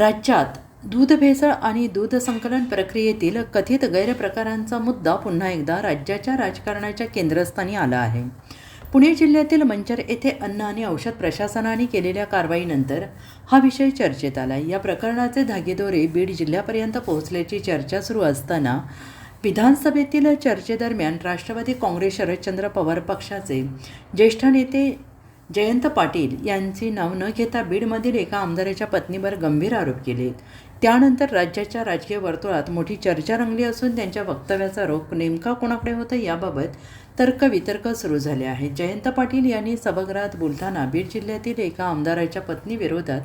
राज्यात दूध भेसळ आणि दूध संकलन प्रक्रियेतील कथित गैरप्रकारांचा मुद्दा पुन्हा एकदा राज्याच्या राजकारणाच्या केंद्रस्थानी आला आहे. पुणे जिल्ह्यातील मंचर येथे अन्न आणि औषध प्रशासनाने केलेल्या कारवाईनंतर हा विषय चर्चेत आला. या प्रकरणाचे धागेदोरे बीड जिल्ह्यापर्यंत पोहोचल्याची चर्चा सुरू असताना विधानसभेतील चर्चेदरम्यान राष्ट्रवादी काँग्रेस शरदचंद्र पवार पक्षाचे ज्येष्ठ नेते जयंत पाटील यांची नाव न घेता बीडमधील एका आमदाराच्या पत्नीवर गंभीर आरोप केले. त्यानंतर राज्याच्या राजकीय वर्तुळात मोठी चर्चा रंगली असून त्यांच्या वक्तव्याचा रोख नेमका कोणाकडे होता याबाबत तर्कवितर्क सुरू झाले आहे. जयंत पाटील यांनी सभागृहात बोलताना बीड जिल्ह्यातील एका आमदाराच्या पत्नीविरोधात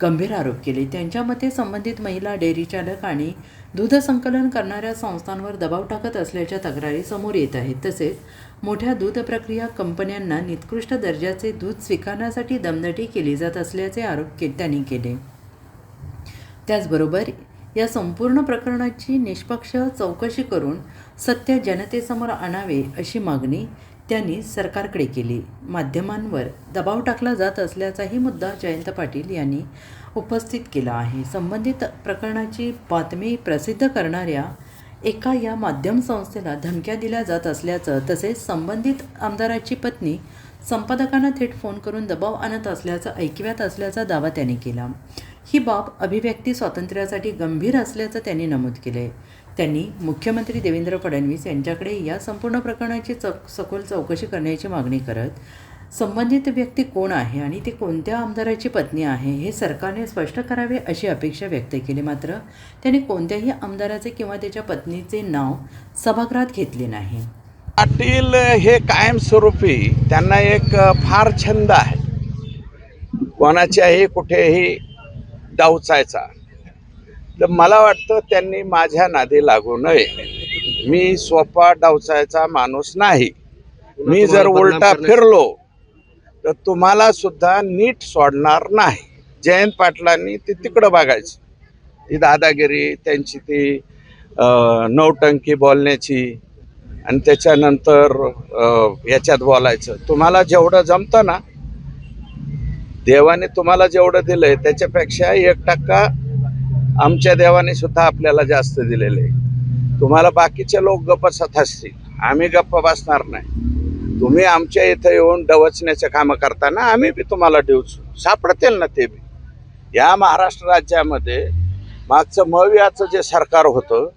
गंभीर आरोप केले. त्यांच्या मते संबंधित महिला डेअरी चालक आणि दूध संकलन करणाऱ्या संस्थांवर दबाव टाकत असल्याच्या तक्रारी समोर येत आहेत. तसेच मोठ्या दूध प्रक्रिया कंपन्यांना निकृष्ट दर्जाचे दूध स्वीकारण्यासाठी दमदाटी केली जात असल्याचे आरोप त्यांनी केले. त्याचबरोबर या संपूर्ण प्रकरणाची निष्पक्ष चौकशी करून सत्य जनतेसमोर आणावे अशी मागणी त्यांनी सरकारकडे केली. माध्यमांवर दबाव टाकला जात असल्याचाही मुद्दा जयंत पाटील यांनी उपस्थित केला आहे. संबंधित प्रकरणाची बातमी प्रसिद्ध करणाऱ्या एका या माध्यम संस्थेला धमक्या दिल्या जात असल्याचं तसेच संबंधित आमदाराची पत्नी संपादकांना थेट फोन करून दबाव आणत असल्याचं ऐकिवात असल्याचा दावा त्यांनी केला. ही बाब अभिव्यक्ती स्वातंत्र्यासाठी गंभीर असल्याचं त्यांनी नमूद केले. त्यांनी मुख्यमंत्री देवेंद्र फडणवीस यांच्याकडे या संपूर्ण प्रकरणाची सखोल चौकशी करण्याची मागणी करत संबंधित व्यक्ती कोण आहे आणि ती कोणत्या आमदाराची पत्नी आहे हे सरकारने स्पष्ट करावे अशी अपेक्षा व्यक्त केली. मात्र त्यांनी कोणत्याही आमदाराचे किंवा त्याच्या पत्नीचे नाव सभागृहात घेतले नाही. पाटील हे कायमस्वरूपी त्यांना एक फार छंद आहे कोणाच्याही कुठेही डावचायचा. तर मला वाटतं त्यांनी माझ्या नादी लागू नये. मी सोपा डावचायचा माणूस नाही. मी जर उलटा फिरलो तर तुम्हाला सुद्धा नीट सोडणार नाही. जयंत पाटलांनी ती तिकडं बघायची, ती दादागिरी त्यांची, ती नौटंकी बोलण्याची आणि त्याच्यानंतर याच्यात बोलायचं. तुम्हाला जेवढं जमतं ना, देवाने तुम्हाला जेवढं दिलंय त्याच्यापेक्षा 1% आमच्या देवाने सुद्धा आपल्याला जास्त दिलेलं आहे. तुम्हाला बाकीचे लोक गप्प बसत असतील, आम्ही गप्प बसणार नाही. तुम्ही आमच्या इथं येऊन डवचण्याचे कामं करताना आम्ही बी तुम्हाला डिवचू सापडतील ना. ते बी या महाराष्ट्र राज्यामध्ये मागचं मवियाचं जे सरकार होतं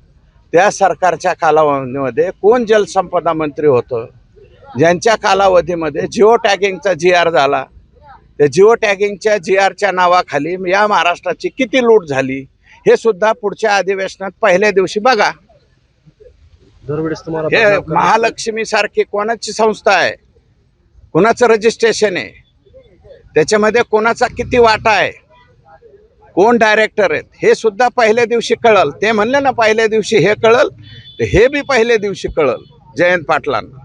त्या सरकारच्या कालावधीमध्ये कोण जलसंपदा मंत्री होतं, ज्यांच्या कालावधीमध्ये जिओ टॅगिंगचा GR झाला. त्या जिओ टॅगिंगच्या GRच्या नावाखाली या महाराष्ट्राची किती लूट झाली हे सुद्धा पुढच्या अधिवेशनात पहिल्या दिवशी बघा. हे महालक्ष्मी सारखी कोणाची संस्था आहे, कोणाचं रजिस्ट्रेशन आहे, त्याच्यामध्ये कोणाचा किती वाटा आहे, कोण डायरेक्टर आहेत हे सुद्धा पहिल्या दिवशी कळल. ते म्हणले ना पहिल्या दिवशी हे कळल, तर हे बी पहिल्या दिवशी कळल जयंत पाटलांना.